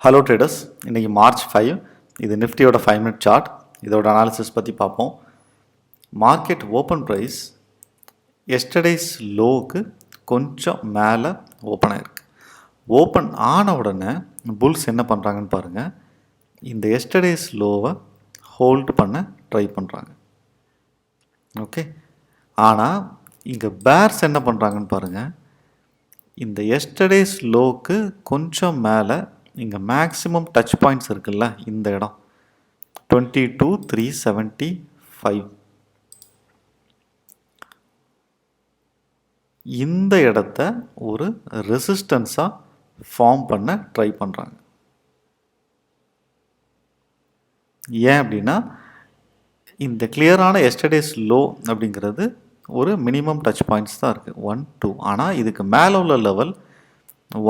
Hello traders, இன்றைக்கி March 5. இது நிஃப்டியோட 5 மினிட் சார்ட். இதோட அனாலிசிஸ் பற்றி பார்ப்போம். மார்க்கெட் ஓப்பன் ப்ரைஸ் எஸ்டர்டேஸ் லோவுக்கு கொஞ்சம் மேலே ஓப்பன் ஆகிருக்கு. ஓப்பன் ஆன உடனே புல்ஸ் என்ன பண்ணுறாங்கன்னு பாருங்கள். இந்த எஸ்டர்டேஸ் லோவை ஹோல்டு பண்ண ட்ரை பண்ணுறாங்க. ஓகே, ஆனால் இங்கே பேர்ஸ் என்ன பண்ணுறாங்கன்னு பாருங்கள். இந்த எஸ்டர்டேஸ் லோவுக்கு கொஞ்சம் மேலே இங்கே மேக்ஸிமம் டச் பாயிண்ட்ஸ் இருக்குல்ல, இந்த இடம் 22,375. இந்த இடத்த ஒரு ரெசிஸ்டன்ஸாக ஃபார்ம் பண்ண ட்ரை பண்ணுறாங்க. ஏன் அப்படின்னா, இந்த கிளியரான எஸ்டர்டேஸ் லோ அப்படிங்கிறது ஒரு மினிமம் டச் பாயிண்ட்ஸ் தான் இருக்குது, 1, 2. ஆனால் இதுக்கு மேலே உள்ள லெவல்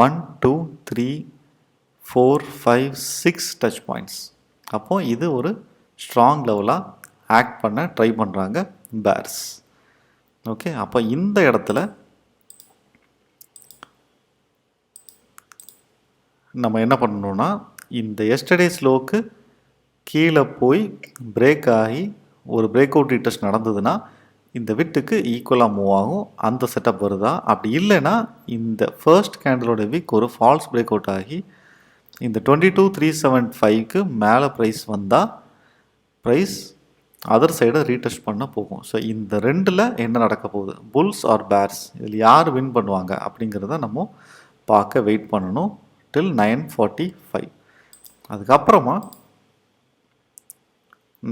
1, 2, 3, 4, 5, 6 டச் பாயிண்ட்ஸ். அப்போது இது ஒரு ஸ்ட்ராங் லெவலாக ஆக்ட் பண்ண ட்ரை பண்ணுறாங்க பேர்ஸ். ஓகே, அப்போ இந்த இடத்துல நம்ம என்ன பண்ணணும்னா, இந்த எஸ்டர்டேஸ் லோவுக்கு கீழே போய் பிரேக் ஆகி ஒரு பிரேக் அவுட் ரீடெஸ்ட் நடந்ததுன்னா இந்த விட்டுக்கு ஈக்குவலாக மூவ் ஆகும். அந்த செட்டப் வருதா? அப்படி இல்லைன்னா இந்த ஃபர்ஸ்ட் கேண்டலோட வீக் ஒரு ஃபால்ஸ் பிரேக் அவுட் ஆகி இந்த 22,375க்கு மேலே ப்ரைஸ் வந்தால் ப்ரைஸ் அதர் சைடை ரீடெஸ்ட் பண்ண போகும். ஸோ இந்த ரெண்டில் என்ன நடக்க போகுது, புல்ஸ் ஆர் பேர்ஸ், இதில் யார் வின் பண்ணுவாங்க அப்படிங்கிறத நம்ம பார்க்க வெயிட் பண்ணணும் டில் 9:45. அதுக்கப்புறமா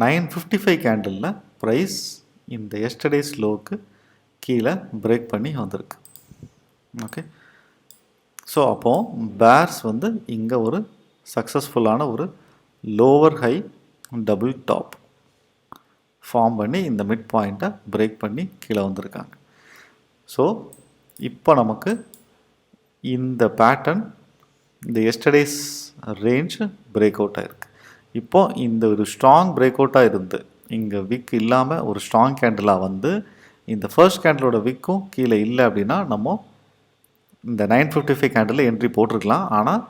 9:55 கேண்டலில் ப்ரைஸ் இந்த எஸ்டர்டேஸ் லோவுக்கு கீழே பிரேக் பண்ணி வந்திருக்கு. ஓகே, ஸோ அப்போது பேர்ஸ் வந்து இங்கே ஒரு சக்ஸஸ்ஃபுல்லான ஒரு lower high double top form பண்ணி இந்த மிட் பாயிண்ட்டை பிரேக் பண்ணி கீழே வந்திருக்காங்க. ஸோ இப்போ நமக்கு இந்த பேட்டர்ன் இந்த எஸ்டர்டேஸ் ரேஞ்ச் பிரேக் அவுட் ஆகிருக்கு. இப்போது இந்த ஒரு ஸ்ட்ராங் பிரேக் அவுட்டாக இருந்து இங்கே விக் இல்லாமல் ஒரு ஸ்ட்ராங் கேண்டிலாக வந்து இந்த ஃபர்ஸ்ட் கேண்டிலோட விக்கும் கீழே இல்லை அப்படின்னா நம்ம இந்த 9:55 கேண்டில் என்ட்ரி போட்டிருக்கலாம். ஆனால்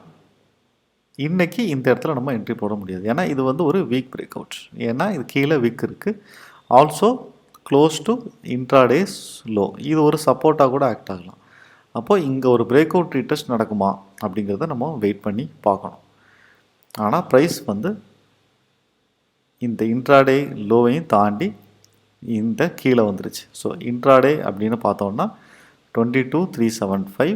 இன்றைக்கி இந்த இடத்துல நம்ம என்ட்ரி போட முடியாது. ஏன்னா இது வந்து ஒரு வீக் பிரேக் அவுட். ஏன்னா இது கீழே வீக் இருக்குது. Also close to intraday's low. இது ஒரு சப்போர்ட்டாக கூட ஆக்ட் ஆகலாம். அப்போது இங்கே ஒரு பிரேக் அவுட் ரீடெஸ்ட் நடக்குமா அப்படிங்கிறத நம்ம வெயிட் பண்ணி பார்க்கணும். ஆனால் ப்ரைஸ் வந்து இந்த இன்ட்ராடே லோவையும் தாண்டி இந்த கீழே வந்துருச்சு. ஸோ இன்ட்ராடே அப்படின்னு பார்த்தோம்னா 22,375,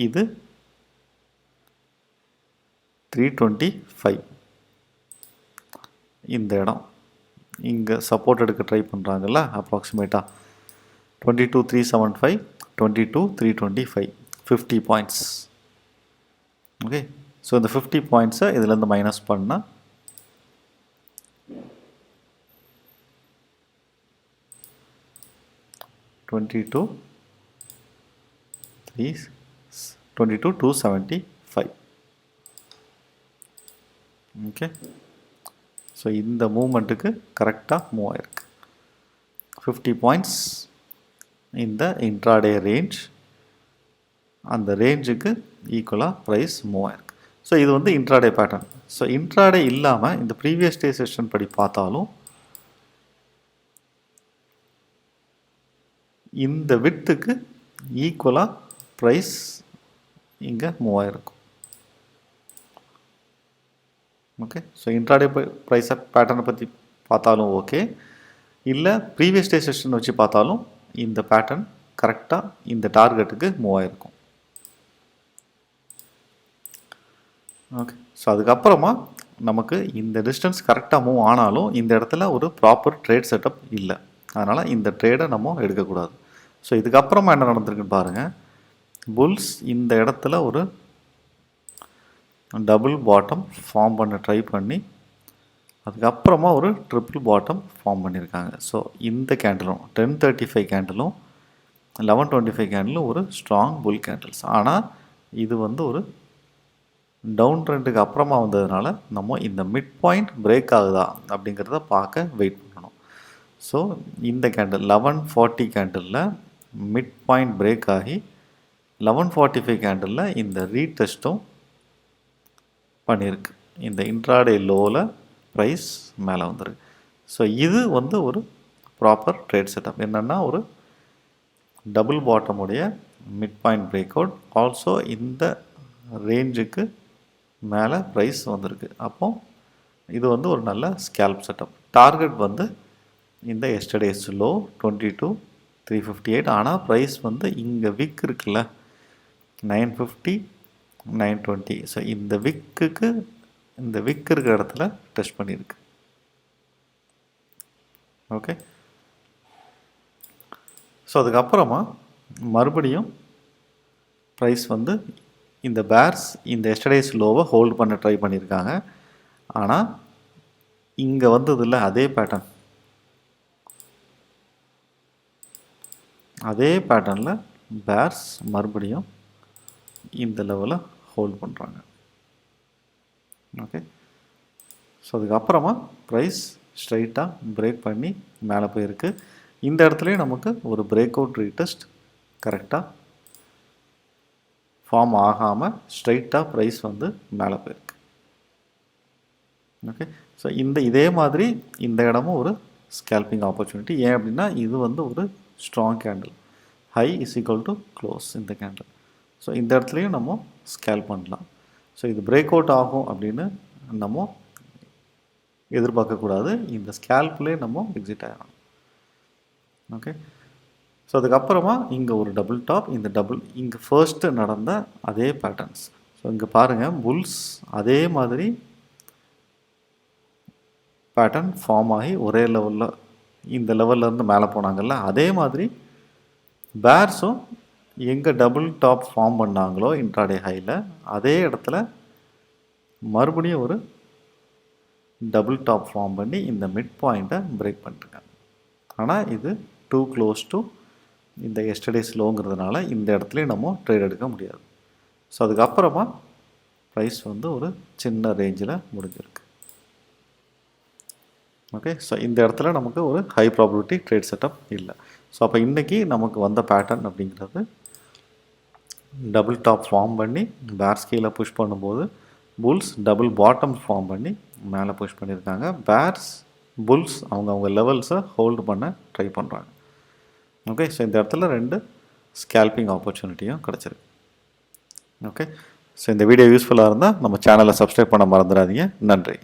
இது 325. இந்த இடம் இங்கே சப்போர்ட் எடுக்க ட்ரை பண்ணுறாங்கல்ல, அப்ராக்சிமேட்டாக 22,375, 22,325, 50 பாயிண்ட்ஸ். ஓகே, ஸோ இந்த 50 பாயிண்ட்ஸை இதுலேருந்து மைனஸ் பண்ணால் 22,275. ஓகே, ஸோ இந்த மூமெண்ட்டுக்கு கரெக்டாக மூவ் ஆகிருக்கு. 50 பாயிண்ட்ஸ் இந்த இன்ட்ராடே ரேஞ்ச், அந்த ரேஞ்சுக்கு ஈக்குவலாக ப்ரைஸ் மூவ் ஆகிருக்கு. ஸோ இது வந்து இன்ட்ராடே பேட்டர்ன். ஸோ இன்ட்ராடே இல்லாமல் இந்த ப்ரீவியஸ் டே செஷன் படி பார்த்தாலும் இந்த விட்டுக்கு ஈக்குவலாக ப்ரைஸ் இங்கே மூவ் ஆகிருக்கும். ஓகே, ஸோ இன்ட்ராடே ப்ரைஸை பேட்டர்னை பற்றி பார்த்தாலும் ஓகே, இல்லை ப்ரீவியஸ் டே செஷன் வச்சு பார்த்தாலும் இந்த பேட்டர்ன் கரெக்டாக இந்த டார்கெட்டுக்கு மூவ் ஆகிருக்கும். ஓகே, ஸோ அதுக்கப்புறமா நமக்கு இந்த டிஸ்டன்ஸ் கரெக்டாக மூவ் ஆனாலும் இந்த இடத்துல ஒரு ப்ராப்பர் ட்ரேட் செட்டப் இல்லை. அதனால் இந்த ட்ரேடை நம்ம எடுக்கக்கூடாது. ஸோ இதுக்கப்புறமா என்ன நடந்திருக்குன்னு பாருங்கள். புல்ஸ் இந்த இடத்துல ஒரு டபுள் பாட்டம் ஃபார்ம் பண்ண ட்ரை பண்ணி அதுக்கப்புறமா ஒரு ட்ரிபிள் பாட்டம் ஃபார்ம் பண்ணியிருக்காங்க. ஸோ இந்த கேண்டிலும் 10:35 கேண்டிலும் 11:25 கேண்டிலும் ஒரு ஸ்ட்ராங் புல் கேண்டில்ஸ். ஆனால் இது வந்து ஒரு டவுன் ட்ரெண்டுக்கு அப்புறமா வந்ததுனால நம்ம இந்த மிட் பாயிண்ட் பிரேக் ஆகுதா அப்படிங்கிறத பார்க்க வெயிட் பண்ணணும். ஸோ இந்த கேண்டில் 1140 கேண்டிலில் மிட் பாயிண்ட் பிரேக் ஆகி 1145 கேண்டிலில் இந்த ரீடெஸ்ட்டும் பண்ணியிருக்கு. இந்த இன்ட்ராடே லோவில் ப்ரைஸ் மேலே வந்துருக்கு. ஸோ இது வந்து ஒரு ப்ராப்பர் ட்ரேட் செட்டப். என்னென்னா ஒரு டபுள் பாட்டமுடைய mid point break out, also இந்த ரேஞ்சுக்கு மேலே ப்ரைஸ் வந்திருக்கு. அப்போ இது வந்து ஒரு நல்ல ஸ்கேல்ப் செட்டப். டார்கெட் வந்து இந்த எஸ்டர்டேஸ் லோ 22,358. ஆனால் ப்ரைஸ் வந்து இங்கே விக் இருக்குல்ல 950 920. ஸோ இந்த விக்கு இருக்கிற இடத்துல டெஸ்ட் பண்ணியிருக்கு. ஓகே, ஸோ அதுக்கப்புறமா மறுபடியும் ப்ரைஸ் வந்து இந்த பேர்ஸ் இந்த எஸ்டர்டேஸ் லோவை ஹோல்ட் பண்ண ட்ரை பண்ணியிருக்காங்க. ஆனால் இங்கே வந்ததில்ல அதே பேட்டர்னில் பேர்ஸ் மறுபடியும் இந்த லெவலில் ஹோல்ட் பண்ணுறாங்க. ஓகே, ஸோ அதுக்கப்புறமா ப்ரைஸ் ஸ்ட்ரைட்டாக பிரேக் பண்ணி மேலே போயிருக்கு. இந்த இடத்துலையும் நமக்கு ஒரு பிரேக் அவுட் ரீடெஸ்ட் கரெக்டாக ஃபார்ம் ஆகாமல் ஸ்ட்ரைட்டாக ப்ரைஸ் வந்து மேலே போயிருக்கு. ஓகே, ஸோ இதே மாதிரி இந்த இடமும் ஒரு ஸ்கேல்பிங் ஆப்பர்ச்சுனிட்டி. ஏன் அப்படின்னா இது வந்து ஒரு strong candle, high is equal to close இந்த கேண்டில். ஸோ இந்த இடத்துலையும் நம்ம ஸ்கேல்ப் பண்ணலாம். ஸோ இது பிரேக் அவுட் ஆகும் அப்படின்னு நம்ம எதிர்பார்க்கக்கூடாது. இந்த ஸ்கேல்ப்லேயே நம்ம எக்ஸிட் ஆகணும். ஓகே, ஸோ அதுக்கப்புறமா இங்கே ஒரு டபுள் டாப், இங்கே ஃபர்ஸ்ட்டு நடந்த அதே பேட்டர்ன்ஸ். ஸோ இங்கே பாருங்கள், புல்ஸ் அதே மாதிரி பேட்டர்ன் ஃபார்ம் ஆகி ஒரே லெவலில் இந்த லெவல்லேருந்து மேலே போனாங்கல்ல, அதே மாதிரி பேர்ஸும் எங்கே டபுள் டாப் ஃபார்ம் பண்ணாங்களோ இன்ட்ராடே ஹையில் அதே இடத்துல மறுபடியும் ஒரு டபுள் டாப் ஃபார்ம் பண்ணி இந்த மிட் பாயிண்ட்டை பிரேக் பண்ணிருக்காங்க. ஆனால் இது டூ க்ளோஸ் டு இந்த எஸ்டர்டேஸ் லோங்கிறதுனால இந்த இடத்துலையும் நம்ம ட்ரேட் எடுக்க முடியாது. ஸோ அதுக்கப்புறமா ப்ரைஸ் வந்து ஒரு சின்ன ரேஞ்சில் முடிஞ்சிருக்கு. ஓகே, ஸோ இந்த இடத்துல நமக்கு ஒரு ஹை ப்ராபபிலிட்டி ட்ரேட் செட்டப் இல்லை. ஸோ அப்போ இன்றைக்கி நமக்கு வந்த பேட்டர்ன் அப்படிங்கிறது டபுள் டாப் ஃபார்ம் பண்ணி பேர்ஸ் கீழே புஷ் பண்ணும்போது புல்ஸ் டபுள் பாட்டம் ஃபார்ம் பண்ணி மேலே புஷ் பண்ணியிருக்காங்க. புல்ஸ் அவங்க லெவல்ஸை ஹோல்டு பண்ண ட்ரை பண்ணுறாங்க. ஓகே, ஸோ இந்த இடத்துல 2 ஸ்கேல்பிங் ஆப்பர்ச்சுனிட்டியும் கிடச்சிருக்கு. ஓகே, ஸோ இந்த வீடியோ யூஸ்ஃபுல்லாக இருந்தால் நம்ம சேனலை சப்ஸ்கிரைப் பண்ண மறந்துடாதீங்க. நன்றி.